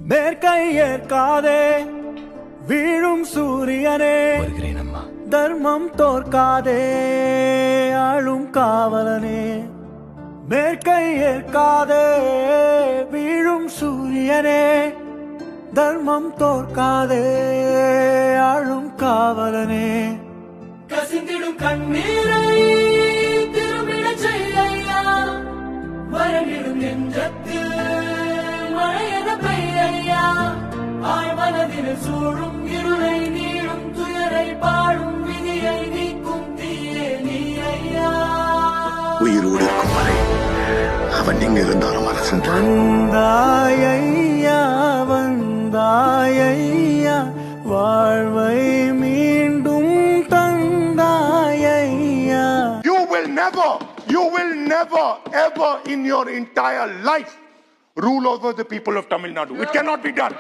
மேற்கை ஏற்காதே வீழும் சூரியனே, தர்மம் தோற்காதே ஆளும் காவலனே. மேற்கை ஏற்காதே வீழும் சூரியனே, தர்மம் தோற்காதே ஆளும் காவலனே. கசிந்திடும் கண்ணீரை திரும்பிடச் செய்யா, வறண்டிடும் நெஞ்சத்தில் மழையென பெய்யா. ஆழ்மனதில் சூழும் இருளை நீளும் துயரை பாடும் விதியை நீக்கும் தீயே நீ ஐயா. உயிரோடு இருக்கும் வரை அவன் எங்க இருந்தாலும் அரசன் வந்தாயையா வந்தாயையா, வாழ்வை மீண்டும் தந்தாயையா. You will never ever in your entire life rule over the people of Tamil Nadu. It cannot be done.